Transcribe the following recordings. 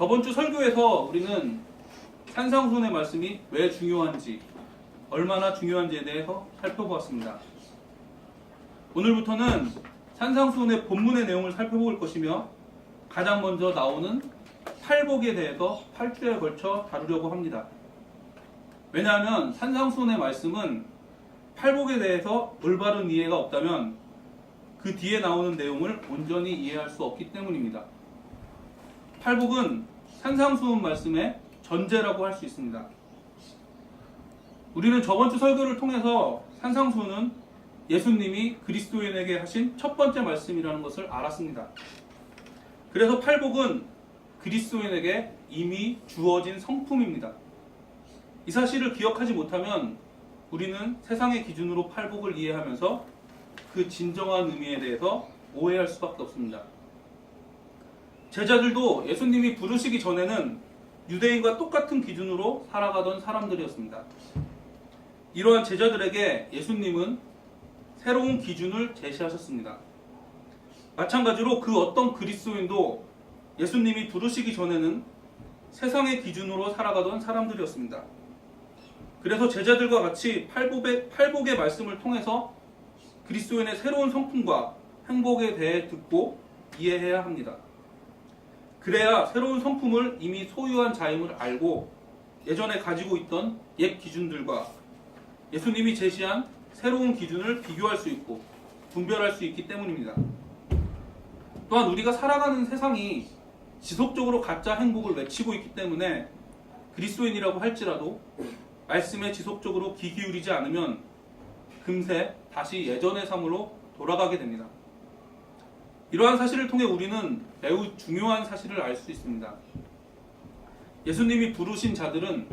저번 주 설교에서 우리는 산상수훈의 말씀이 왜 중요한지, 얼마나 중요한지에 대해서 살펴보았습니다. 오늘부터는 산상수훈의 본문의 내용을 살펴볼 것이며 가장 먼저 나오는 팔복에 대해서 8주에 걸쳐 다루려고 합니다. 왜냐하면 산상수훈의 말씀은 팔복에 대해서 올바른 이해가 없다면 그 뒤에 나오는 내용을 온전히 이해할 수 없기 때문입니다. 팔복은 산상수훈 말씀의 전제라고 할 수 있습니다. 우리는 저번 주 설교를 통해서 산상수훈은 예수님이 그리스도인에게 하신 첫 번째 말씀이라는 것을 알았습니다. 그래서 팔복은 그리스도인에게 이미 주어진 성품입니다. 이 사실을 기억하지 못하면 우리는 세상의 기준으로 팔복을 이해하면서 그 진정한 의미에 대해서 오해할 수밖에 없습니다. 제자들도 예수님이 부르시기 전에는 유대인과 똑같은 기준으로 살아가던 사람들이었습니다. 이러한 제자들에게 예수님은 새로운 기준을 제시하셨습니다. 마찬가지로 그 어떤 그리스도인도 예수님이 부르시기 전에는 세상의 기준으로 살아가던 사람들이었습니다. 그래서 제자들과 같이 팔복의 말씀을 통해서 그리스도인의 새로운 성품과 행복에 대해 듣고 이해해야 합니다. 그래야 새로운 성품을 이미 소유한 자임을 알고 예전에 가지고 있던 옛 기준들과 예수님이 제시한 새로운 기준을 비교할 수 있고 분별할 수 있기 때문입니다. 또한 우리가 살아가는 세상이 지속적으로 가짜 행복을 외치고 있기 때문에 그리스도인이라고 할지라도 말씀에 지속적으로 귀 기울이지 않으면 금세 다시 예전의 삶으로 돌아가게 됩니다. 이러한 사실을 통해 우리는 매우 중요한 사실을 알 수 있습니다. 예수님이 부르신 자들은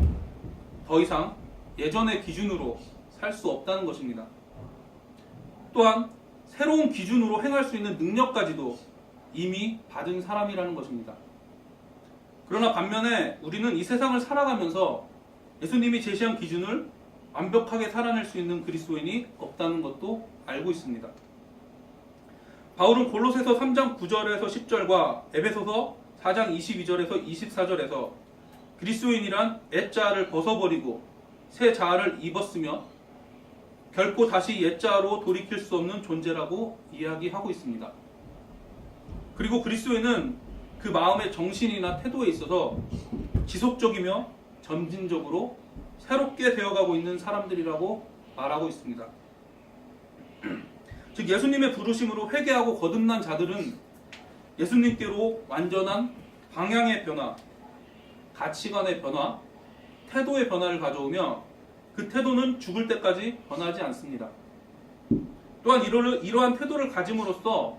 더 이상 예전의 기준으로 살 수 없다는 것입니다. 또한 새로운 기준으로 행할 수 있는 능력까지도 이미 받은 사람이라는 것입니다. 그러나 반면에 우리는 이 세상을 살아가면서 예수님이 제시한 기준을 완벽하게 살아낼 수 있는 그리스도인이 없다는 것도 알고 있습니다. 바울은 골로새서 3장 9절에서 10절과 에베소서 4장 22절에서 24절에서 그리스도인이란 옛자아를 벗어버리고 새 자아를 입었으며 결코 다시 옛자아로 돌이킬 수 없는 존재라고 이야기하고 있습니다. 그리고 그리스도인은 그 마음의 정신이나 태도에 있어서 지속적이며 점진적으로 새롭게 되어가고 있는 사람들이라고 말하고 있습니다. 즉 예수님의 부르심으로 회개하고 거듭난 자들은 예수님께로 완전한 방향의 변화, 가치관의 변화, 태도의 변화를 가져오며 그 태도는 죽을 때까지 변하지 않습니다. 또한 이러한 태도를 가짐으로써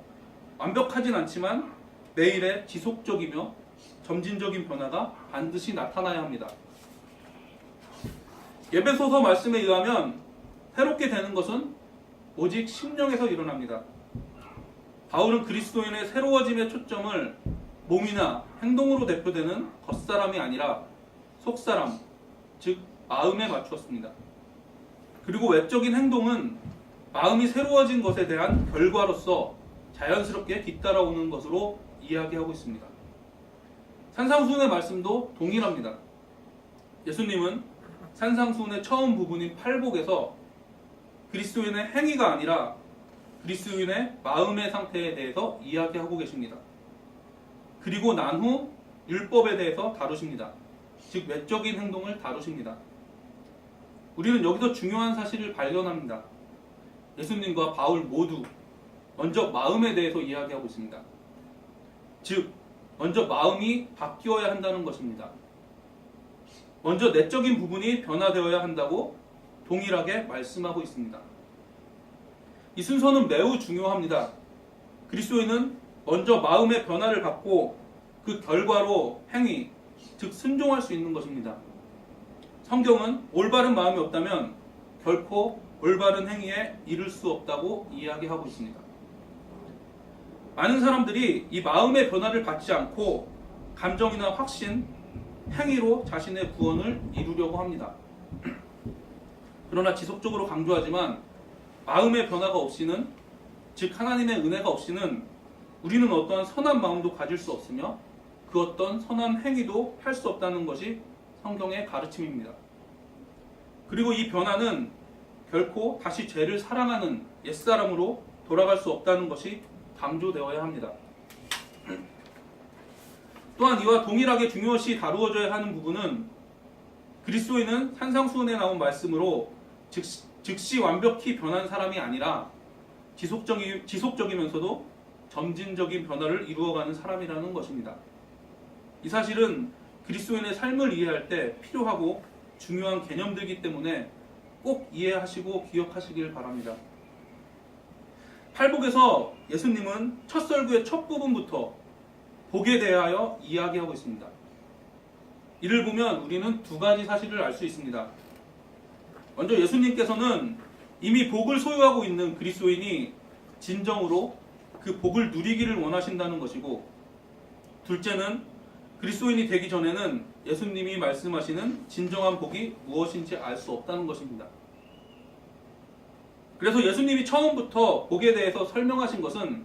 완벽하진 않지만 매일의 지속적이며 점진적인 변화가 반드시 나타나야 합니다. 에베소서 말씀에 의하면 새롭게 되는 것은 오직 심령에서 일어납니다. 바울은 그리스도인의 새로워짐의 초점을 몸이나 행동으로 대표되는 겉사람이 아니라 속사람, 즉 마음에 맞추었습니다. 그리고 외적인 행동은 마음이 새로워진 것에 대한 결과로서 자연스럽게 뒤따라오는 것으로 이야기하고 있습니다. 산상수훈의 말씀도 동일합니다. 예수님은 산상수훈의 처음 부분인 팔복에서 그리스도인의 행위가 아니라 그리스도인의 마음의 상태에 대해서 이야기하고 계십니다. 그리고 난 후 율법에 대해서 다루십니다. 즉 외적인 행동을 다루십니다. 우리는 여기서 중요한 사실을 발견합니다. 예수님과 바울 모두 먼저 마음에 대해서 이야기하고 있습니다. 즉 먼저 마음이 바뀌어야 한다는 것입니다. 먼저 내적인 부분이 변화되어야 한다고 동일하게 말씀하고 있습니다. 이 순서는 매우 중요합니다. 그리스도인은 먼저 마음의 변화를 받고 그 결과로 행위, 즉 순종할 수 있는 것입니다. 성경은 올바른 마음이 없다면 결코 올바른 행위에 이를 수 없다고 이야기하고 있습니다. 많은 사람들이 이 마음의 변화를 받지 않고 감정이나 확신, 행위로 자신의 구원을 이루려고 합니다. 그러나 지속적으로 강조하지만 마음의 변화가 없이는, 즉 하나님의 은혜가 없이는 우리는 어떠한 선한 마음도 가질 수 없으며 그 어떤 선한 행위도 할 수 없다는 것이 성경의 가르침입니다. 그리고 이 변화는 결코 다시 죄를 사랑하는 옛사람으로 돌아갈 수 없다는 것이 강조되어야 합니다. 또한 이와 동일하게 중요시 다루어져야 하는 부분은 그리스도인은 산상수훈에 나온 말씀으로 즉시 완벽히 변한 사람이 아니라 지속적이면서도 점진적인 변화를 이루어가는 사람이라는 것입니다. 이 사실은 그리스도인의 삶을 이해할 때 필요하고 중요한 개념들이기 때문에 꼭 이해하시고 기억하시길 바랍니다. 팔복에서 예수님은 첫 설교의 첫 부분부터 복에 대하여 이야기하고 있습니다. 이를 보면 우리는 두 가지 사실을 알 수 있습니다. 먼저 예수님께서는 이미 복을 소유하고 있는 그리스도인이 진정으로 그 복을 누리기를 원하신다는 것이고, 둘째는 그리스도인이 되기 전에는 예수님이 말씀하시는 진정한 복이 무엇인지 알 수 없다는 것입니다. 그래서 예수님이 처음부터 복에 대해서 설명하신 것은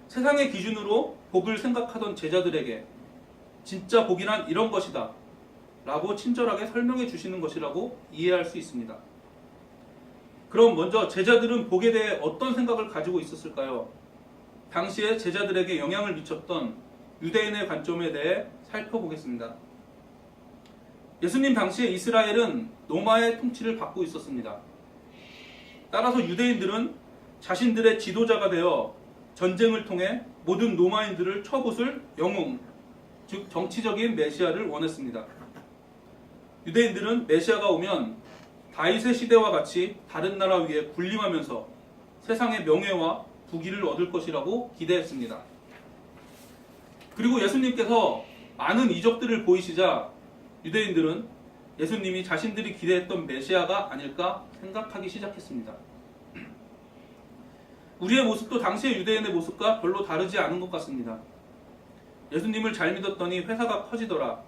세상의 기준으로 복을 생각하던 제자들에게 진짜 복이란 이런 것이다 라고 친절하게 설명해 주시는 것이라고 이해할 수 있습니다. 그럼 먼저 제자들은 복에 대해 어떤 생각을 가지고 있었을까요? 당시에 제자들에게 영향을 미쳤던 유대인의 관점에 대해 살펴보겠습니다. 예수님 당시에 이스라엘은 로마의 통치를 받고 있었습니다. 따라서 유대인들은 자신들의 지도자가 되어 전쟁을 통해 모든 로마인들을 쳐부술 영웅, 즉 정치적인 메시아를 원했습니다. 유대인들은 메시아가 오면 다윗의 시대와 같이 다른 나라 위에 군림하면서 세상의 명예와 부귀를 얻을 것이라고 기대했습니다. 그리고 예수님께서 많은 이적들을 보이시자 유대인들은 예수님이 자신들이 기대했던 메시아가 아닐까 생각하기 시작했습니다. 우리의 모습도 당시의 유대인의 모습과 별로 다르지 않은 것 같습니다. 예수님을 잘 믿었더니 회사가 커지더라,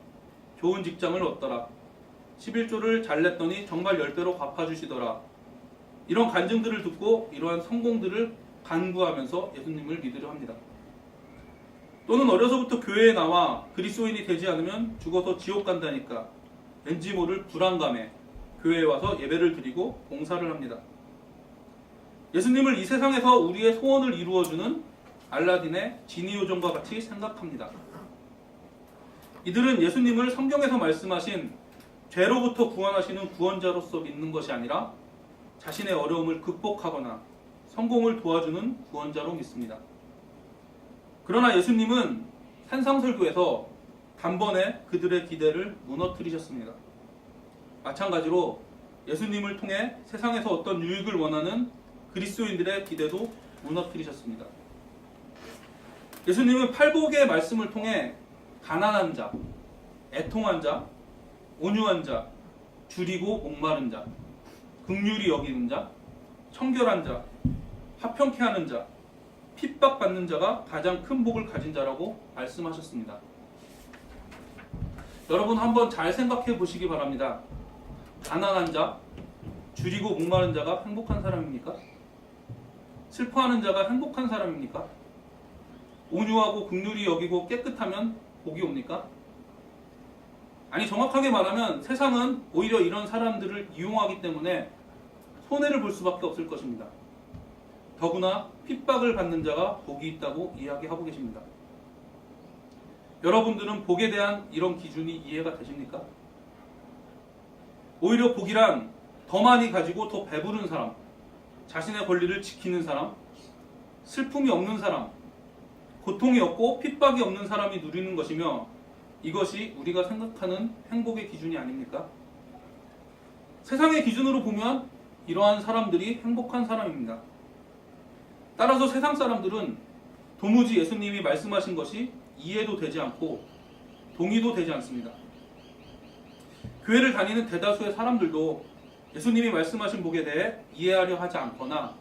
좋은 직장을 얻더라, 11조를 잘 냈더니 정말 10배로 갚아주시더라, 이런 간증들을 듣고 이러한 성공들을 간구하면서 예수님을 믿으려 합니다. 또는 어려서부터 교회에 나와 그리스도인이 되지 않으면 죽어서 지옥 간다니까 왠지 모를 불안감에 교회에 와서 예배를 드리고 봉사를 합니다. 예수님을 이 세상에서 우리의 소원을 이루어주는 알라딘의 지니 요정과 같이 생각합니다. 이들은 예수님을 성경에서 말씀하신 죄로부터 구원하시는 구원자로서 믿는 것이 아니라 자신의 어려움을 극복하거나 성공을 도와주는 구원자로 믿습니다. 그러나 예수님은 산상설교에서 단번에 그들의 기대를 무너뜨리셨습니다. 마찬가지로 예수님을 통해 세상에서 어떤 유익을 원하는 그리스도인들의 기대도 무너뜨리셨습니다. 예수님은 팔복의 말씀을 통해 가난한 자, 애통한 자, 온유한 자, 줄이고 목마른 자, 긍휼히 여기는 자, 청결한 자, 화평케 하는 자, 핍박받는 자가 가장 큰 복을 가진 자라고 말씀하셨습니다. 여러분 한번 잘 생각해 보시기 바랍니다. 가난한 자, 줄이고 목마른 자가 행복한 사람입니까? 슬퍼하는 자가 행복한 사람입니까? 온유하고 긍휼히 여기고 깨끗하면 복이 옵니까? 아니, 정확하게 말하면 세상은 오히려 이런 사람들을 이용하기 때문에 손해를 볼 수밖에 없을 것입니다. 더구나 핍박을 받는 자가 복이 있다고 이야기하고 계십니다. 여러분들은 복에 대한 이런 기준이 이해가 되십니까? 오히려 복이란 더 많이 가지고 더 배부른 사람, 자신의 권리를 지키는 사람, 슬픔이 없는 사람, 고통이 없고 핍박이 없는 사람이 누리는 것이며, 이것이 우리가 생각하는 행복의 기준이 아닙니까? 세상의 기준으로 보면 이러한 사람들이 행복한 사람입니다. 따라서 세상 사람들은 도무지 예수님이 말씀하신 것이 이해도 되지 않고 동의도 되지 않습니다. 교회를 다니는 대다수의 사람들도 예수님이 말씀하신 복에 대해 이해하려 하지 않거나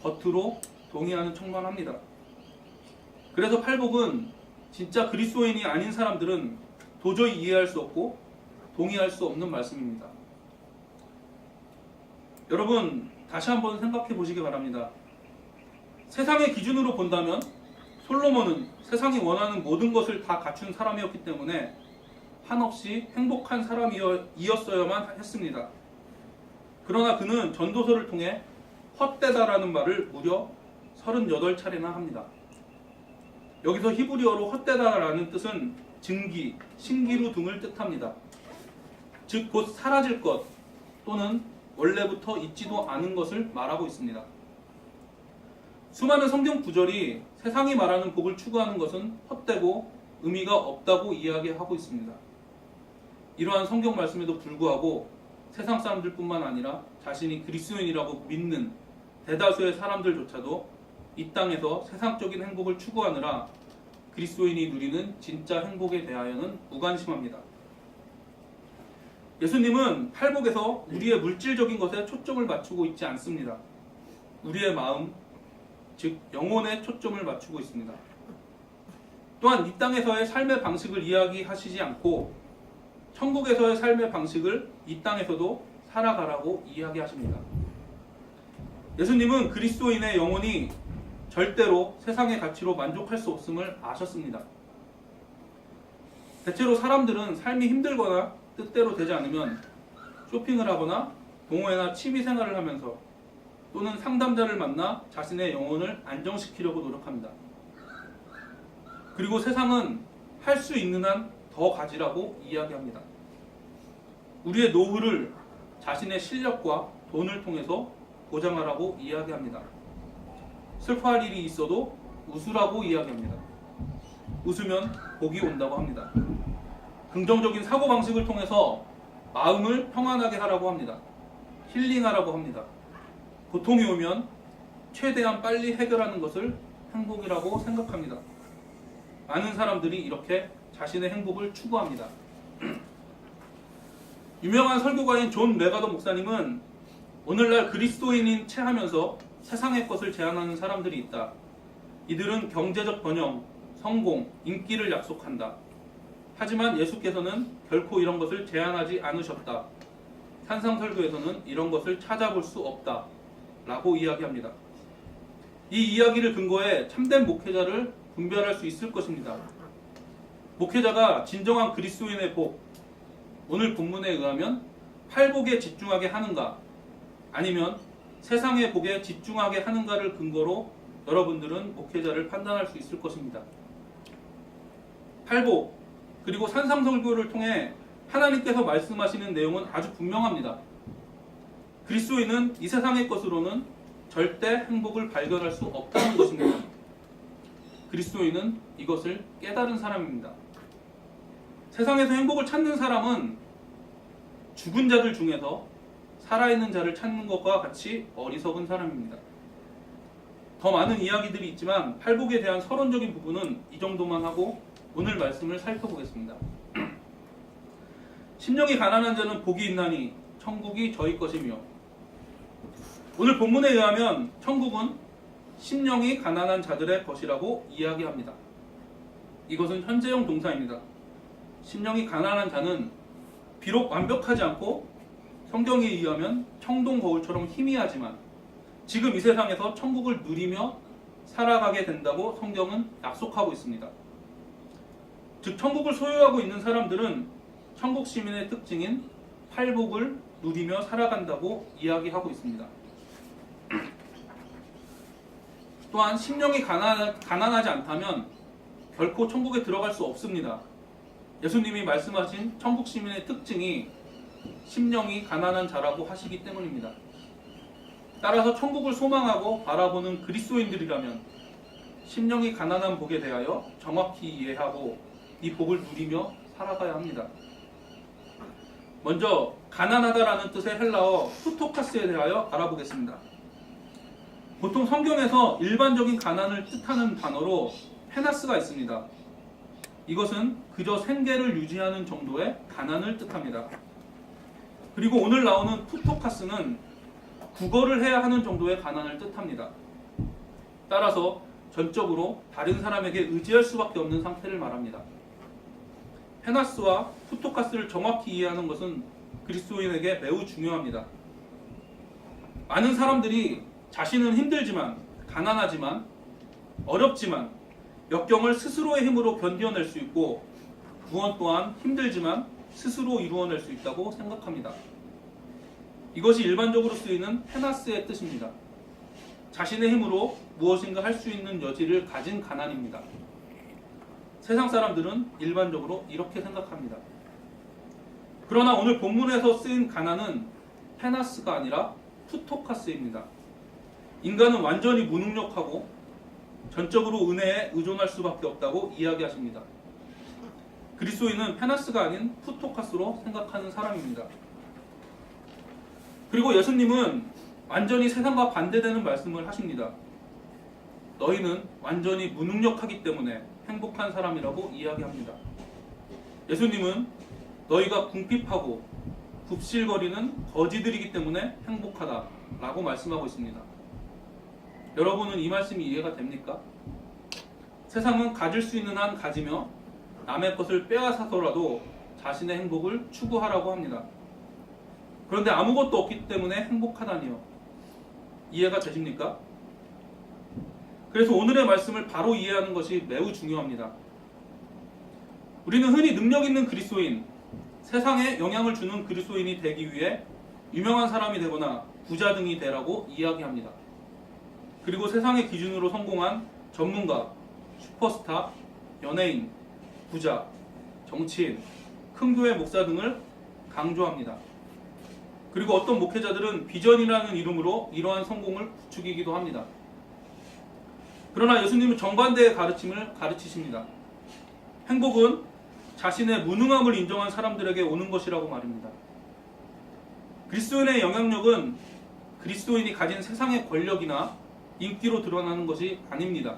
겉으로 동의하는 척만 합니다. 그래서 팔복은 진짜 그리스도인이 아닌 사람들은 도저히 이해할 수 없고 동의할 수 없는 말씀입니다. 여러분 다시 한번 생각해 보시기 바랍니다. 세상의 기준으로 본다면 솔로몬은 세상이 원하는 모든 것을 다 갖춘 사람이었기 때문에 한없이 행복한 사람이었어야만 했습니다. 그러나 그는 전도서를 통해 헛되다라는 말을 무려 38차례나 합니다. 여기서 히브리어로 헛되다라는 뜻은 증기, 신기루 등을 뜻합니다. 즉 곧 사라질 것 또는 원래부터 있지도 않은 것을 말하고 있습니다. 수많은 성경 구절이 세상이 말하는 복을 추구하는 것은 헛되고 의미가 없다고 이야기하고 있습니다. 이러한 성경 말씀에도 불구하고 세상 사람들뿐만 아니라 자신이 그리스도인이라고 믿는 대다수의 사람들조차도 이 땅에서 세상적인 행복을 추구하느라 그리스도인이 누리는 진짜 행복에 대하여는 무관심합니다. 예수님은 팔복에서 우리의 물질적인 것에 초점을 맞추고 있지 않습니다. 우리의 마음, 즉 영혼에 초점을 맞추고 있습니다. 또한 이 땅에서의 삶의 방식을 이야기하시지 않고 천국에서의 삶의 방식을 이 땅에서도 살아가라고 이야기하십니다. 예수님은 그리스도인의 영혼이 절대로 세상의 가치로 만족할 수 없음을 아셨습니다. 대체로 사람들은 삶이 힘들거나 뜻대로 되지 않으면 쇼핑을 하거나 동호회나 취미 생활을 하면서 또는 상담자를 만나 자신의 영혼을 안정시키려고 노력합니다. 그리고 세상은 할 수 있는 한 더 가지라고 이야기합니다. 우리의 노후를 자신의 실력과 돈을 통해서 보장하라고 이야기합니다. 슬퍼할 일이 있어도 웃으라고 이야기합니다. 웃으면 복이 온다고 합니다. 긍정적인 사고방식을 통해서 마음을 평안하게 하라고 합니다. 힐링하라고 합니다. 고통이 오면 최대한 빨리 해결하는 것을 행복이라고 생각합니다. 많은 사람들이 이렇게 자신의 행복을 추구합니다. 유명한 설교가인 존 메가더 목사님은 오늘날 그리스도인인 채 하면서 세상의 것을 제안하는 사람들이 있다. 이들은 경제적 번영, 성공, 인기를 약속한다. 하지만 예수께서는 결코 이런 것을 제안하지 않으셨다. 산상설교에서는 이런 것을 찾아볼 수 없다. 라고 이야기합니다. 이 이야기를 근거해 참된 목회자를 분별할 수 있을 것입니다. 목회자가 진정한 그리스도인의 복, 오늘 본문에 의하면 팔복에 집중하게 하는가, 아니면 세상의 복에 집중하게 하는가를 근거로 여러분들은 목회자를 판단할 수 있을 것입니다. 팔복, 그리고 산상설교를 통해 하나님께서 말씀하시는 내용은 아주 분명합니다. 그리스도인은 이 세상의 것으로는 절대 행복을 발견할 수 없다는 것입니다. 그리스도인은 이것을 깨달은 사람입니다. 세상에서 행복을 찾는 사람은 죽은 자들 중에서 살아있는 자를 찾는 것과 같이 어리석은 사람입니다. 더 많은 이야기들이 있지만 팔복에 대한 서론적인 부분은 이 정도만 하고 오늘 말씀을 살펴보겠습니다. 심령이 가난한 자는 복이 있나니 천국이 저희 것이며, 오늘 본문에 의하면 천국은 심령이 가난한 자들의 것이라고 이야기합니다. 이것은 현재형 동사입니다. 심령이 가난한 자는 비록 완벽하지 않고 성경에 의하면 청동 거울처럼 희미하지만 지금 이 세상에서 천국을 누리며 살아가게 된다고 성경은 약속하고 있습니다. 즉 천국을 소유하고 있는 사람들은 천국 시민의 특징인 팔복을 누리며 살아간다고 이야기하고 있습니다. 또한 심령이 가난하지 않다면 결코 천국에 들어갈 수 없습니다. 예수님이 말씀하신 천국 시민의 특징이 심령이 가난한 자라고 하시기 때문입니다. 따라서 천국을 소망하고 바라보는 그리스도인들이라면 심령이 가난한 복에 대하여 정확히 이해하고 이 복을 누리며 살아가야 합니다. 먼저 가난하다라는 뜻의 헬라어 후토카스에 대하여 알아보겠습니다. 보통 성경에서 일반적인 가난을 뜻하는 단어로 페나스가 있습니다. 이것은 그저 생계를 유지하는 정도의 가난을 뜻합니다. 그리고 오늘 나오는 푸토카스는 국어를 해야 하는 정도의 가난을 뜻합니다. 따라서 전적으로 다른 사람에게 의지할 수밖에 없는 상태를 말합니다. 페나스와 푸토카스를 정확히 이해하는 것은 그리스도인에게 매우 중요합니다. 많은 사람들이 자신은 힘들지만, 가난하지만, 어렵지만 역경을 스스로의 힘으로 견뎌낼 수 있고 구원 또한 힘들지만 스스로 이루어낼 수 있다고 생각합니다. 이것이 일반적으로 쓰이는 페나스의 뜻입니다. 자신의 힘으로 무엇인가 할 수 있는 여지를 가진 가난입니다. 세상 사람들은 일반적으로 이렇게 생각합니다. 그러나 오늘 본문에서 쓰인 가난은 페나스가 아니라 푸토카스입니다. 인간은 완전히 무능력하고 전적으로 은혜에 의존할 수밖에 없다고 이야기하십니다. 그리스도인은 페나스가 아닌 푸토카스로 생각하는 사람입니다. 그리고 예수님은 완전히 세상과 반대되는 말씀을 하십니다. 너희는 완전히 무능력하기 때문에 행복한 사람이라고 이야기합니다. 예수님은 너희가 궁핍하고 굽실거리는 거지들이기 때문에 행복하다라고 말씀하고 있습니다. 여러분은 이 말씀이 이해가 됩니까? 세상은 가질 수 있는 한 가지며 남의 것을 빼앗아서라도 자신의 행복을 추구하라고 합니다. 그런데 아무것도 없기 때문에 행복하다니요. 이해가 되십니까? 그래서 오늘의 말씀을 바로 이해하는 것이 매우 중요합니다. 우리는 흔히 능력 있는 그리스도인, 세상에 영향을 주는 그리스도인이 되기 위해 유명한 사람이 되거나 부자 등이 되라고 이야기합니다. 그리고 세상의 기준으로 성공한 전문가, 슈퍼스타, 연예인, 부자, 정치인, 큰 교회 목사 등을 강조합니다. 그리고 어떤 목회자들은 비전이라는 이름으로 이러한 성공을 부추기기도 합니다. 그러나 예수님은 정반대의 가르침을 가르치십니다. 행복은 자신의 무능함을 인정한 사람들에게 오는 것이라고 말입니다. 그리스도인의 영향력은 그리스도인이 가진 세상의 권력이나 인기로 드러나는 것이 아닙니다.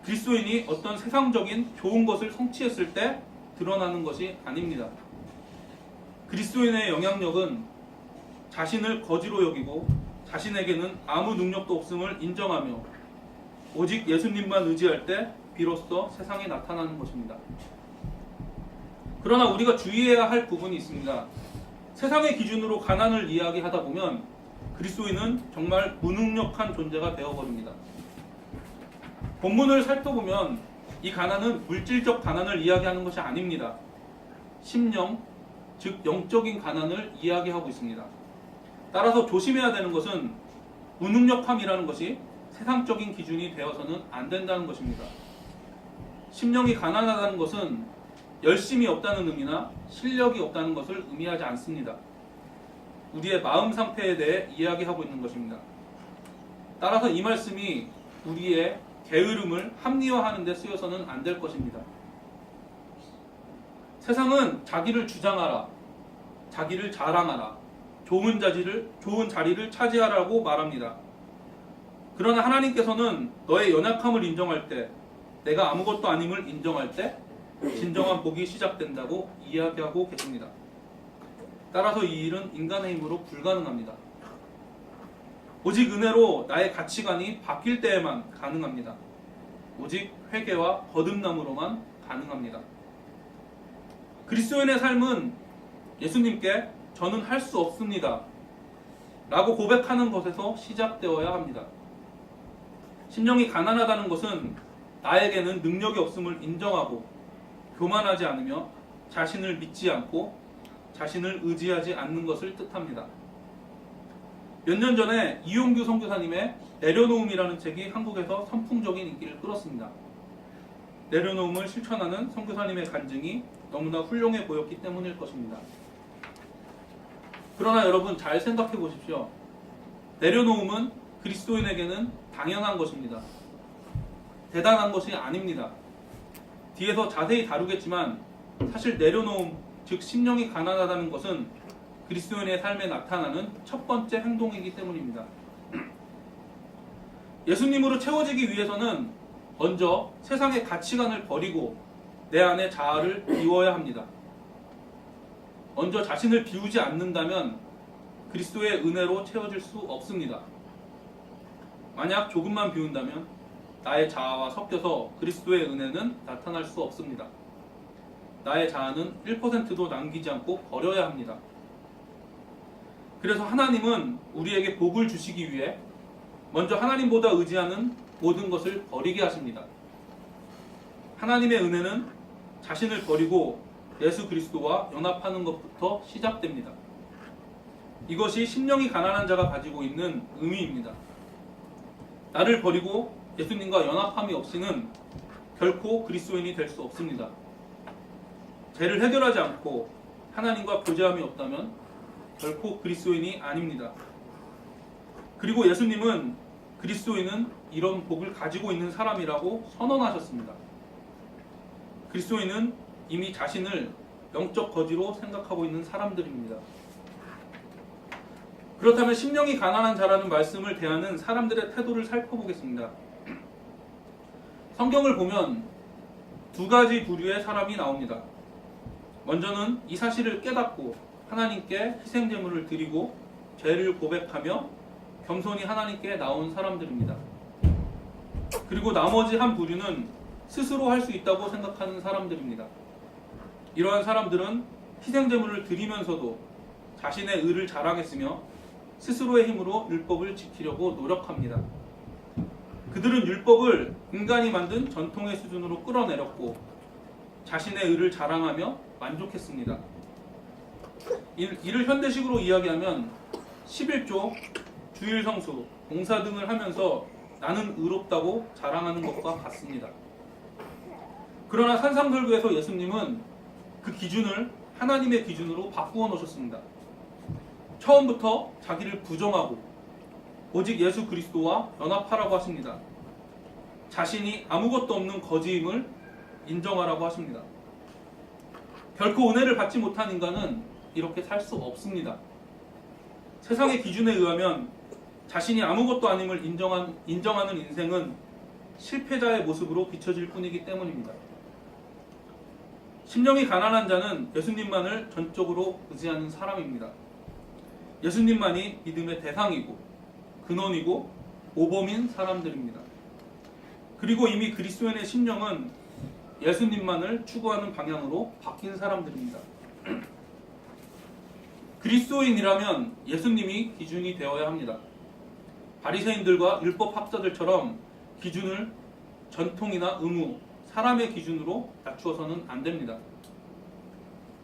그리스도인이 어떤 세상적인 좋은 것을 성취했을 때 드러나는 것이 아닙니다. 그리스도인의 영향력은 자신을 거지로 여기고 자신에게는 아무 능력도 없음을 인정하며 오직 예수님만 의지할 때 비로소 세상에 나타나는 것입니다. 그러나 우리가 주의해야 할 부분이 있습니다. 세상의 기준으로 가난을 이야기하다 보면 그리스도인은 정말 무능력한 존재가 되어버립니다. 본문을 살펴보면 이 가난은 물질적 가난을 이야기하는 것이 아닙니다. 심령, 즉 영적인 가난을 이야기하고 있습니다. 따라서 조심해야 되는 것은 무능력함이라는 것이 세상적인 기준이 되어서는 안 된다는 것입니다. 심령이 가난하다는 것은 열심이 없다는 의미나 실력이 없다는 것을 의미하지 않습니다. 우리의 마음 상태에 대해 이야기하고 있는 것입니다. 따라서 이 말씀이 우리의 게으름을 합리화하는 데 쓰여서는 안 될 것입니다. 세상은 자기를 주장하라, 자기를 자랑하라, 좋은 자리를 차지하라고 말합니다. 그러나 하나님께서는 너의 연약함을 인정할 때, 내가 아무것도 아님을 인정할 때 진정한 복이 시작된다고 이야기하고 계십니다. 따라서 이 일은 인간의 힘으로 불가능합니다. 오직 은혜로 나의 가치관이 바뀔 때에만 가능합니다. 오직 회개와 거듭남으로만 가능합니다. 그리스도인의 삶은 예수님께 저는 할 수 없습니다 라고 고백하는 것에서 시작되어야 합니다. 심령이 가난하다는 것은 나에게는 능력이 없음을 인정하고 교만하지 않으며 자신을 믿지 않고 자신을 의지하지 않는 것을 뜻합니다. 몇 년 전에 이용규 선교사님의 내려놓음이라는 책이 한국에서 선풍적인 인기를 끌었습니다. 내려놓음을 실천하는 선교사님의 간증이 너무나 훌륭해 보였기 때문일 것입니다. 그러나 여러분 잘 생각해 보십시오. 내려놓음은 그리스도인에게는 당연한 것입니다. 대단한 것이 아닙니다. 뒤에서 자세히 다루겠지만 사실 내려놓음, 즉 심령이 가난하다는 것은 그리스도인의 삶에 나타나는 첫 번째 행동이기 때문입니다. 예수님으로 채워지기 위해서는 먼저 세상의 가치관을 버리고 내 안의 자아를 비워야 합니다. 먼저 자신을 비우지 않는다면 그리스도의 은혜로 채워질 수 없습니다. 만약 조금만 비운다면 나의 자아와 섞여서 그리스도의 은혜는 나타날 수 없습니다. 나의 자아는 1%도 남기지 않고 버려야 합니다. 그래서 하나님은 우리에게 복을 주시기 위해 먼저 하나님보다 의지하는 모든 것을 버리게 하십니다. 하나님의 은혜는 자신을 버리고 예수 그리스도와 연합하는 것부터 시작됩니다. 이것이 심령이 가난한 자가 가지고 있는 의미입니다. 나를 버리고 예수님과 연합함이 없이는 결코 그리스도인이 될 수 없습니다. 죄를 해결하지 않고 하나님과 교제함이 없다면 결코 그리스도인이 아닙니다. 그리고 예수님은 그리스도인은 이런 복을 가지고 있는 사람이라고 선언하셨습니다. 그리스도인은 이미 자신을 영적 거지로 생각하고 있는 사람들입니다. 그렇다면 심령이 가난한 자라는 말씀을 대하는 사람들의 태도를 살펴보겠습니다. 성경을 보면 두 가지 부류의 사람이 나옵니다. 먼저는 이 사실을 깨닫고 하나님께 희생제물을 드리고 죄를 고백하며 겸손히 하나님께 나온 사람들입니다. 그리고 나머지 한 부류는 스스로 할 수 있다고 생각하는 사람들입니다. 이러한 사람들은 희생제물을 드리면서도 자신의 의를 자랑했으며 스스로의 힘으로 율법을 지키려고 노력합니다. 그들은 율법을 인간이 만든 전통의 수준으로 끌어내렸고 자신의 의를 자랑하며 만족했습니다. 이를 현대식으로 이야기하면 11조, 주일성수, 봉사 등을 하면서 나는 의롭다고 자랑하는 것과 같습니다. 그러나 산상설교에서 예수님은 그 기준을 하나님의 기준으로 바꾸어 놓으셨습니다. 처음부터 자기를 부정하고 오직 예수 그리스도와 연합하라고 하십니다. 자신이 아무것도 없는 거지임을 인정하라고 하십니다. 결코 은혜를 받지 못한 인간은 이렇게 살 수 없습니다. 세상의 기준에 의하면 자신이 아무것도 아님을 인정하는 인생은 실패자의 모습으로 비춰질 뿐이기 때문입니다. 심령이 가난한 자는 예수님만을 전적으로 의지하는 사람입니다. 예수님만이 믿음의 대상이고 근원이고 모범인 사람들입니다. 그리고 이미 그리스도인의 심령은 예수님만을 추구하는 방향으로 바뀐 사람들입니다. 그리스도인이라면 예수님이 기준이 되어야 합니다. 바리새인들과 율법학자들처럼 기준을 전통이나 의무, 사람의 기준으로 낮추어서는 안 됩니다.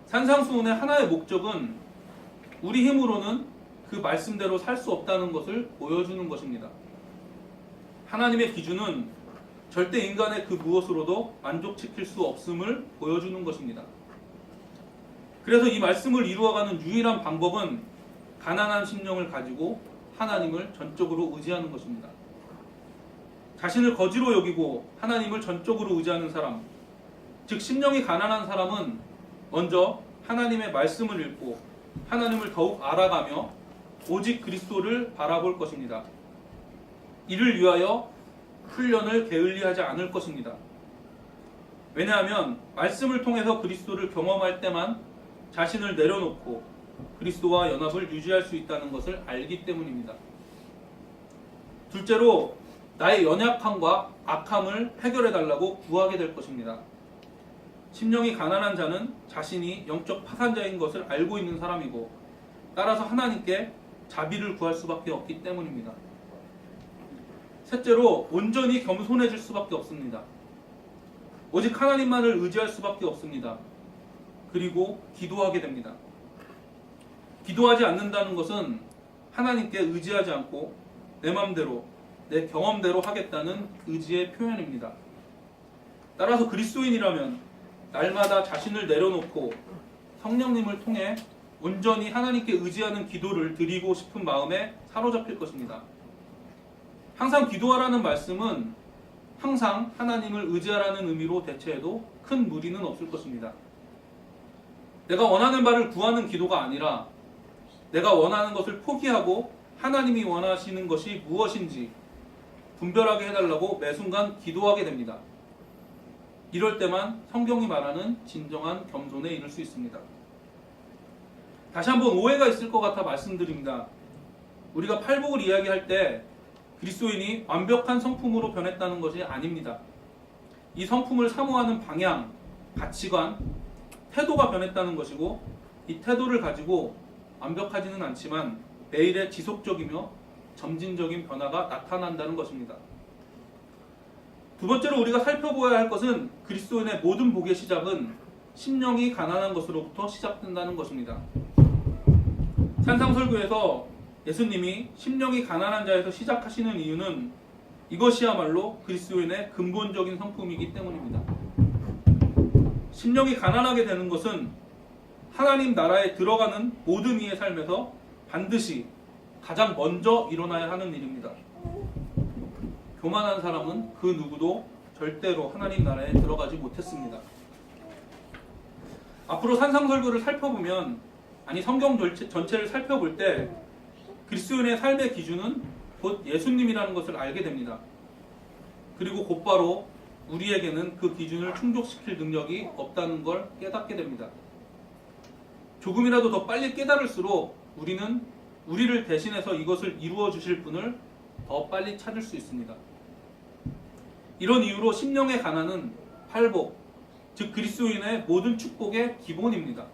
산상수훈의 하나의 목적은 우리 힘으로는 그 말씀대로 살 수 없다는 것을 보여주는 것입니다. 하나님의 기준은 절대 인간의 그 무엇으로도 만족시킬 수 없음을 보여주는 것입니다. 그래서 이 말씀을 이루어가는 유일한 방법은 가난한 심령을 가지고 하나님을 전적으로 의지하는 것입니다. 자신을 거지로 여기고 하나님을 전적으로 의지하는 사람, 즉 심령이 가난한 사람은 먼저 하나님의 말씀을 읽고 하나님을 더욱 알아가며 오직 그리스도를 바라볼 것입니다. 이를 위하여 훈련을 게을리하지 않을 것입니다. 왜냐하면 말씀을 통해서 그리스도를 경험할 때만 자신을 내려놓고 그리스도와 연합을 유지할 수 있다는 것을 알기 때문입니다. 둘째로 나의 연약함과 악함을 해결해달라고 구하게 될 것입니다. 심령이 가난한 자는 자신이 영적 파산자인 것을 알고 있는 사람이고 따라서 하나님께 자비를 구할 수밖에 없기 때문입니다. 셋째로 온전히 겸손해질 수밖에 없습니다. 오직 하나님만을 의지할 수밖에 없습니다. 그리고 기도하게 됩니다. 기도하지 않는다는 것은 하나님께 의지하지 않고 내 맘대로 내 경험대로 하겠다는 의지의 표현입니다. 따라서 그리스도인이라면 날마다 자신을 내려놓고 성령님을 통해 온전히 하나님께 의지하는 기도를 드리고 싶은 마음에 사로잡힐 것입니다. 항상 기도하라는 말씀은 항상 하나님을 의지하라는 의미로 대체해도 큰 무리는 없을 것입니다. 내가 원하는 바를 구하는 기도가 아니라 내가 원하는 것을 포기하고 하나님이 원하시는 것이 무엇인지 분별하게 해달라고 매 순간 기도하게 됩니다. 이럴 때만 성경이 말하는 진정한 겸손에 이를 수 있습니다. 다시 한번 오해가 있을 것 같아 말씀드립니다. 우리가 팔복을 이야기할 때 그리스도인이 완벽한 성품으로 변했다는 것이 아닙니다. 이 성품을 사모하는 방향, 가치관, 태도가 변했다는 것이고 이 태도를 가지고 완벽하지는 않지만 매일의 지속적이며 점진적인 변화가 나타난다는 것입니다. 두 번째로 우리가 살펴보아야 할 것은 그리스도인의 모든 복의 시작은 심령이 가난한 것으로부터 시작된다는 것입니다. 산상설교에서 예수님이 심령이 가난한 자에서 시작하시는 이유는 이것이야말로 그리스도인의 근본적인 성품이기 때문입니다. 심령이 가난하게 되는 것은 하나님 나라에 들어가는 모든 이의 삶에서 반드시 가장 먼저 일어나야 하는 일입니다. 교만한 사람은 그 누구도 절대로 하나님 나라에 들어가지 못했습니다. 앞으로 산상설교를 살펴보면, 성경 전체를 살펴볼 때 그리스도인의 삶의 기준은 곧 예수님이라는 것을 알게 됩니다. 그리고 곧바로 우리에게는 그 기준을 충족시킬 능력이 없다는 걸 깨닫게 됩니다. 조금이라도 더 빨리 깨달을수록 우리는 우리를 대신해서 이것을 이루어 주실 분을 더 빨리 찾을 수 있습니다. 이런 이유로 심령의 가난은 팔복, 즉 그리스도인의 모든 축복의 기본입니다.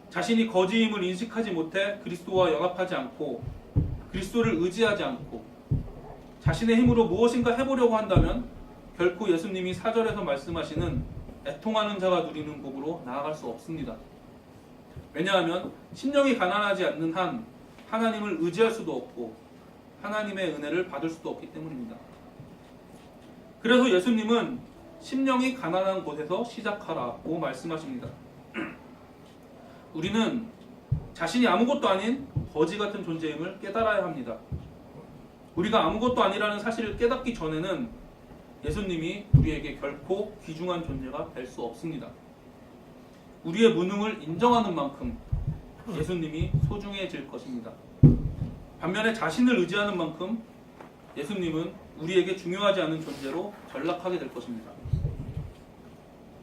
자신이 거지임을 인식하지 못해 그리스도와 연합하지 않고 그리스도를 의지하지 않고 자신의 힘으로 무엇인가 해보려고 한다면 결코 예수님이 4절에서 말씀하시는 애통하는 자가 누리는 복으로 나아갈 수 없습니다. 왜냐하면 심령이 가난하지 않는 한 하나님을 의지할 수도 없고 하나님의 은혜를 받을 수도 없기 때문입니다. 그래서 예수님은 심령이 가난한 곳에서 시작하라고 말씀하십니다. 우리는 자신이 아무것도 아닌 거지 같은 존재임을 깨달아야 합니다. 우리가 아무것도 아니라는 사실을 깨닫기 전에는 예수님이 우리에게 결코 귀중한 존재가 될 수 없습니다. 우리의 무능을 인정하는 만큼 예수님이 소중해질 것입니다. 반면에 자신을 의지하는 만큼 예수님은 우리에게 중요하지 않은 존재로 전락하게 될 것입니다.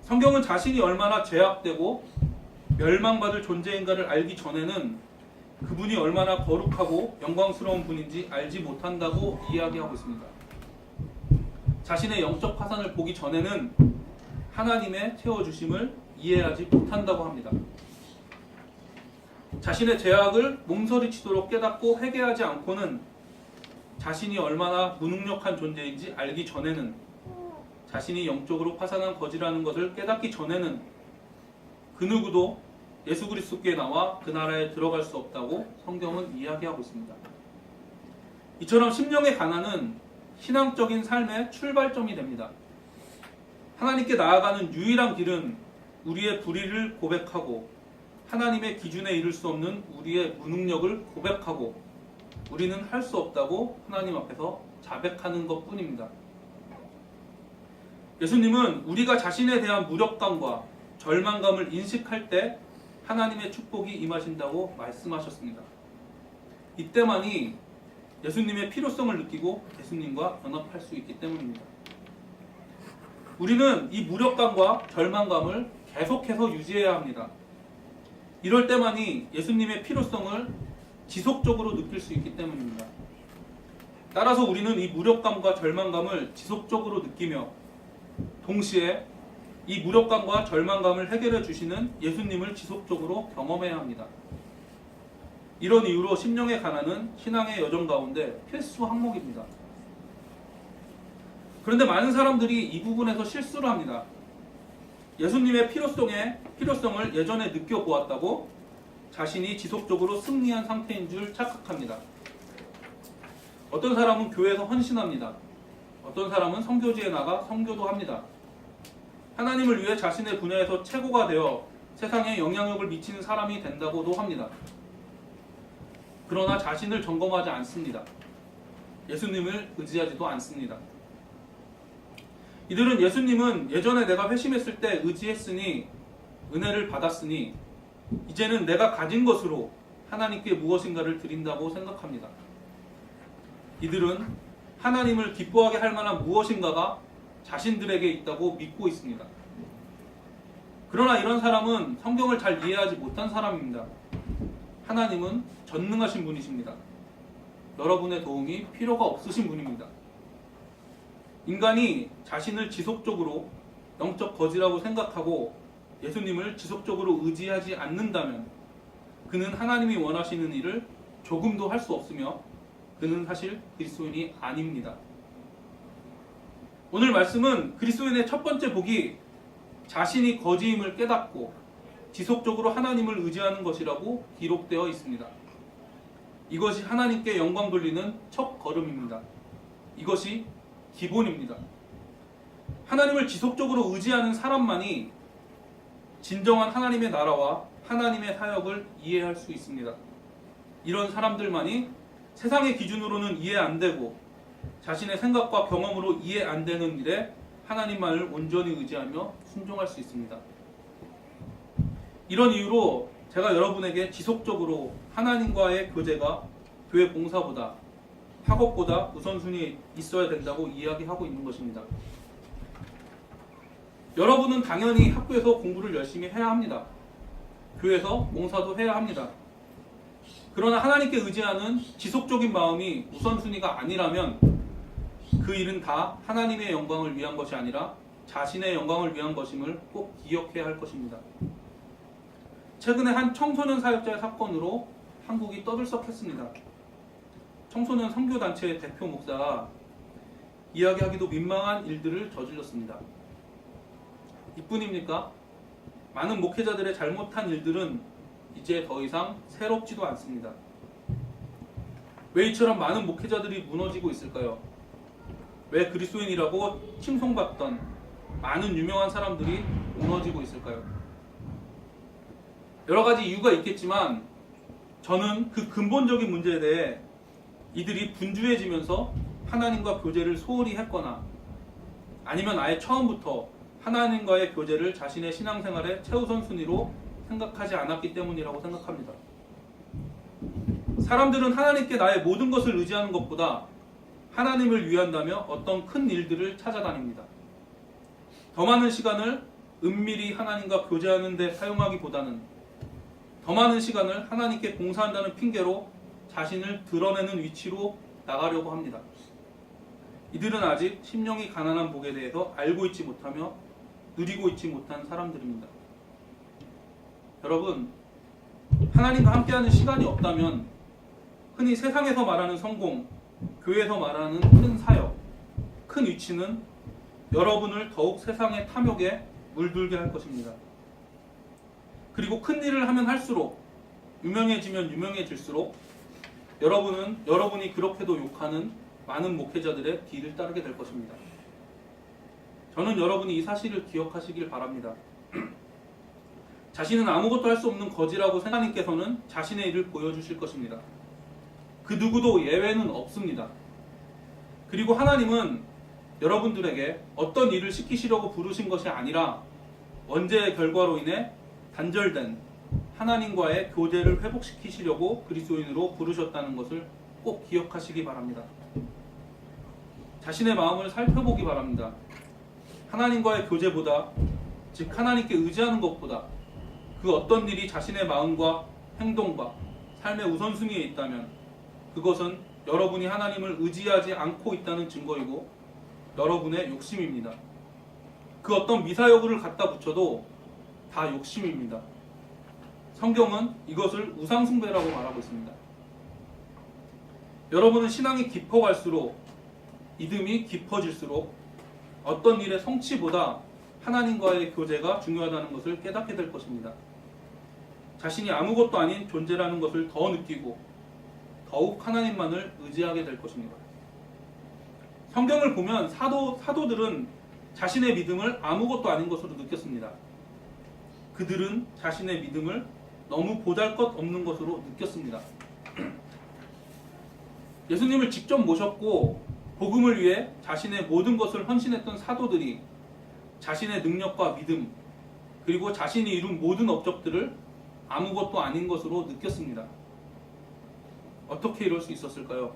성경은 자신이 얼마나 죄악되고 멸망받을 존재인가를 알기 전에는 그분이 얼마나 거룩하고 영광스러운 분인지 알지 못한다고 이야기하고 있습니다. 자신의 영적 파산을 보기 전에는 하나님의 채워주심을 이해하지 못한다고 합니다. 자신의 죄악을 몸서리치도록 깨닫고 회개하지 않고는 자신이 얼마나 무능력한 존재인지 알기 전에는, 자신이 영적으로 파산한 거지라는 것을 깨닫기 전에는 그 누구도 예수 그리스도께 나와 그 나라에 들어갈 수 없다고 성경은 이야기하고 있습니다. 이처럼 심령의 가난은 신앙적인 삶의 출발점이 됩니다. 하나님께 나아가는 유일한 길은 우리의 불의를 고백하고 하나님의 기준에 이를 수 없는 우리의 무능력을 고백하고 우리는 할 수 없다고 하나님 앞에서 자백하는 것뿐입니다. 예수님은 우리가 자신에 대한 무력감과 절망감을 인식할 때 하나님의 축복이 임하신다고 말씀하셨습니다. 이때만이 예수님의 필요성을 느끼고 예수님과 연합할 수 있기 때문입니다. 우리는 이 무력감과 절망감을 계속해서 유지해야 합니다. 이럴 때만이 예수님의 필요성을 지속적으로 느낄 수 있기 때문입니다. 따라서 우리는 이 무력감과 절망감을 지속적으로 느끼며 동시에 이 무력감과 절망감을 해결해 주시는 예수님을 지속적으로 경험해야 합니다. 이런 이유로 심령의 가난은 신앙의 여정 가운데 필수 항목입니다. 그런데 많은 사람들이 이 부분에서 실수를 합니다. 예수님의 필요성을 예전에 느껴보았다고 자신이 지속적으로 승리한 상태인 줄 착각합니다. 어떤 사람은 교회에서 헌신합니다. 어떤 사람은 선교지에 나가 선교도 합니다. 하나님을 위해 자신의 분야에서 최고가 되어 세상에 영향력을 미치는 사람이 된다고도 합니다. 그러나 자신을 점검하지 않습니다. 예수님을 의지하지도 않습니다. 이들은 예수님은 예전에 내가 회심했을 때 의지했으니 은혜를 받았으니 이제는 내가 가진 것으로 하나님께 무엇인가를 드린다고 생각합니다. 이들은 하나님을 기뻐하게 할 만한 무엇인가가 자신들에게 있다고 믿고 있습니다. 그러나 이런 사람은 성경을 잘 이해하지 못한 사람입니다. 하나님은 전능하신 분이십니다. 여러분의 도움이 필요가 없으신 분입니다. 인간이 자신을 지속적으로 영적 거지라고 생각하고 예수님을 지속적으로 의지하지 않는다면 그는 하나님이 원하시는 일을 조금도 할 수 없으며 그는 사실 그리스도인이 아닙니다. 오늘 말씀은 그리스도인의 첫 번째 복이 자신이 거지임을 깨닫고 지속적으로 하나님을 의지하는 것이라고 기록되어 있습니다. 이것이 하나님께 영광 돌리는 첫 걸음입니다. 이것이 기본입니다. 하나님을 지속적으로 의지하는 사람만이 진정한 하나님의 나라와 하나님의 사역을 이해할 수 있습니다. 이런 사람들만이 세상의 기준으로는 이해 안 되고 자신의 생각과 경험으로 이해 안 되는 일에 하나님만을 온전히 의지하며 순종할 수 있습니다. 이런 이유로 제가 여러분에게 지속적으로 하나님과의 교제가 교회 봉사보다 학업보다 우선순위에 있어야 된다고 이야기하고 있는 것입니다. 여러분은 당연히 학교에서 공부를 열심히 해야 합니다. 교회에서 봉사도 해야 합니다. 그러나 하나님께 의지하는 지속적인 마음이 우선순위가 아니라면 그 일은 다 하나님의 영광을 위한 것이 아니라 자신의 영광을 위한 것임을 꼭 기억해야 할 것입니다. 최근에 한 청소년 사역자의 사건으로 한국이 떠들썩했습니다. 청소년 선교단체의 대표 목사가 이야기하기도 민망한 일들을 저질렀습니다. 이뿐입니까? 많은 목회자들의 잘못한 일들은 이제 더 이상 새롭지도 않습니다. 왜 이처럼 많은 목회자들이 무너지고 있을까요? 왜 그리스도인이라고 칭송받던 많은 유명한 사람들이 무너지고 있을까요? 여러 가지 이유가 있겠지만 저는 그 근본적인 문제에 대해 이들이 분주해지면서 하나님과 교제를 소홀히 했거나 아니면 아예 처음부터 하나님과의 교제를 자신의 신앙생활의 최우선 순위로 생각하지 않았기 때문이라고 생각합니다. 사람들은 하나님께 나의 모든 것을 의지하는 것보다 하나님을 위한다며 어떤 큰 일들을 찾아다닙니다. 더 많은 시간을 은밀히 하나님과 교제하는 데 사용하기보다는 더 많은 시간을 하나님께 봉사한다는 핑계로 자신을 드러내는 위치로 나가려고 합니다. 이들은 아직 심령이 가난한 복에 대해서 알고 있지 못하며 누리고 있지 못한 사람들입니다. 여러분, 하나님과 함께하는 시간이 없다면 흔히 세상에서 말하는 성공, 교회에서 말하는 큰 사역, 큰 위치는 여러분을 더욱 세상의 탐욕에 물들게 할 것입니다. 그리고 큰 일을 하면 할수록 유명해지면 유명해질수록 여러분이 그렇게도 욕하는 많은 목회자들의 뒤를 따르게 될 것입니다. 저는 여러분이 이 사실을 기억하시길 바랍니다. 자신은 아무것도 할 수 없는 거지라고 하나님께서는 자신의 일을 보여주실 것입니다. 그 누구도 예외는 없습니다. 그리고 하나님은 여러분들에게 어떤 일을 시키시려고 부르신 것이 아니라 원죄의 결과로 인해 단절된 하나님과의 교제를 회복시키시려고 그리스도인으로 부르셨다는 것을 꼭 기억하시기 바랍니다. 자신의 마음을 살펴보기 바랍니다. 하나님과의 교제보다, 즉 하나님께 의지하는 것보다 그 어떤 일이 자신의 마음과 행동과 삶의 우선순위에 있다면 그것은 여러분이 하나님을 의지하지 않고 있다는 증거이고 여러분의 욕심입니다. 그 어떤 미사여구를 갖다 붙여도 다 욕심입니다. 성경은 이것을 우상숭배라고 말하고 있습니다. 여러분은 신앙이 깊어갈수록, 믿음이 깊어질수록 어떤 일의 성취보다 하나님과의 교제가 중요하다는 것을 깨닫게 될 것입니다. 자신이 아무것도 아닌 존재라는 것을 더 느끼고 더욱 하나님만을 의지하게 될 것입니다. 성경을 보면 사도들은 자신의 믿음을 아무것도 아닌 것으로 느꼈습니다. 그들은 자신의 믿음을 너무 보잘것없는 것으로 느꼈습니다. 예수님을 직접 모셨고 복음을 위해 자신의 모든 것을 헌신했던 사도들이 자신의 능력과 믿음 그리고 자신이 이룬 모든 업적들을 아무것도 아닌 것으로 느꼈습니다. 어떻게 이럴 수 있었을까요?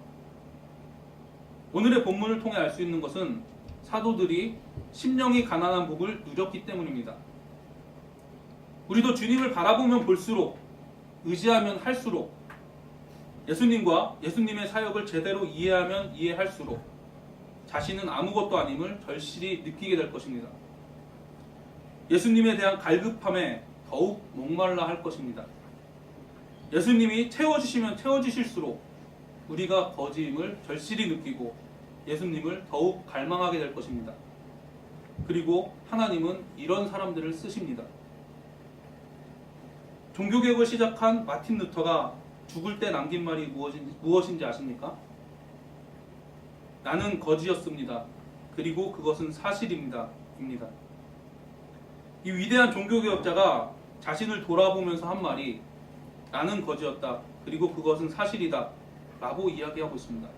오늘의 본문을 통해 알 수 있는 것은 사도들이 심령이 가난한 복을 누렸기 때문입니다. 우리도 주님을 바라보면 볼수록, 의지하면 할수록, 예수님과 예수님의 사역을 제대로 이해하면 이해할수록 자신은 아무것도 아님을 절실히 느끼게 될 것입니다. 예수님에 대한 갈급함에 더욱 목말라 할 것입니다. 예수님이 채워주시면 채워주실수록 우리가 거지임을 절실히 느끼고 예수님을 더욱 갈망하게 될 것입니다. 그리고 하나님은 이런 사람들을 쓰십니다. 종교개혁을 시작한 마틴 루터가 죽을 때 남긴 말이 무엇인지 아십니까? 나는 거지였습니다. 그리고 그것은 사실입니다. 입니다. 이 위대한 종교개혁자가 자신을 돌아보면서 한 말이 나는 거지였다. 그리고 그것은 사실이다. 라고 이야기하고 있습니다.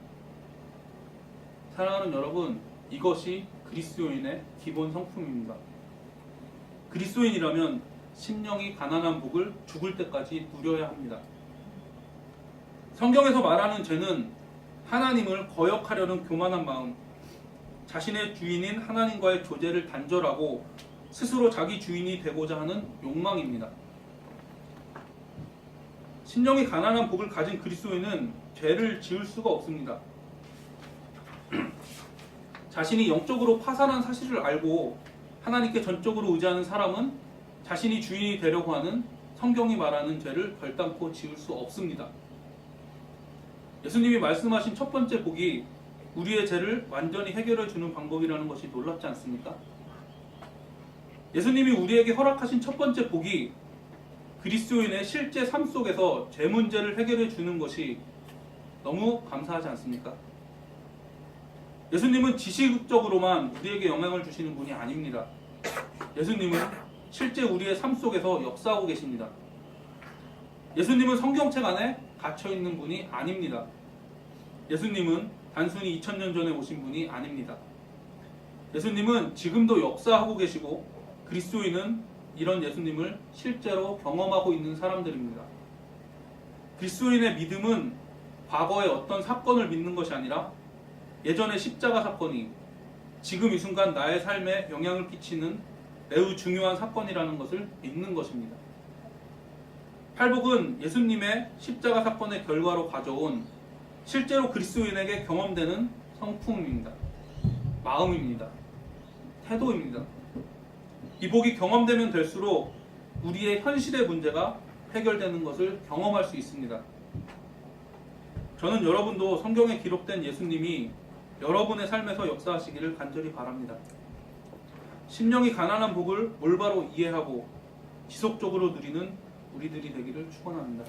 사랑하는 여러분, 이것이 그리스도인의 기본 성품입니다. 그리스도인이라면 심령이 가난한 복을 죽을 때까지 누려야 합니다. 성경에서 말하는 죄는 하나님을 거역하려는 교만한 마음, 자신의 주인인 하나님과의 교제를 단절하고 스스로 자기 주인이 되고자 하는 욕망입니다. 심령이 가난한 복을 가진 그리스도인은 죄를 지을 수가 없습니다. 자신이 영적으로 파산한 사실을 알고 하나님께 전적으로 의지하는 사람은 자신이 주인이 되려고 하는 성경이 말하는 죄를 결단코 지을 수 없습니다. 예수님이 말씀하신 첫 번째 복이 우리의 죄를 완전히 해결해 주는 방법이라는 것이 놀랍지 않습니까? 예수님이 우리에게 허락하신 첫 번째 복이 그리스도인의 실제 삶 속에서 죄 문제를 해결해 주는 것이 너무 감사하지 않습니까? 예수님은 지식적으로만 우리에게 영향을 주시는 분이 아닙니다. 예수님은 실제 우리의 삶 속에서 역사하고 계십니다. 예수님은 성경책 안에 갇혀있는 분이 아닙니다. 예수님은 단순히 2000년 전에 오신 분이 아닙니다. 예수님은 지금도 역사하고 계시고 그리스도인은 이런 예수님을 실제로 경험하고 있는 사람들입니다. 그리스도인의 믿음은 과거의 어떤 사건을 믿는 것이 아니라 예전의 십자가 사건이 지금 이 순간 나의 삶에 영향을 끼치는 매우 중요한 사건이라는 것을 믿는 것입니다. 팔복은 예수님의 십자가 사건의 결과로 가져온 실제로 그리스도인에게 경험되는 성품입니다. 마음입니다. 태도입니다. 이 복이 경험되면 될수록 우리의 현실의 문제가 해결되는 것을 경험할 수 있습니다. 저는 여러분도 성경에 기록된 예수님이 여러분의 삶에서 역사하시기를 간절히 바랍니다. 심령이 가난한 복을 올바로 이해하고 지속적으로 누리는 우리들이 되기를 축원합니다.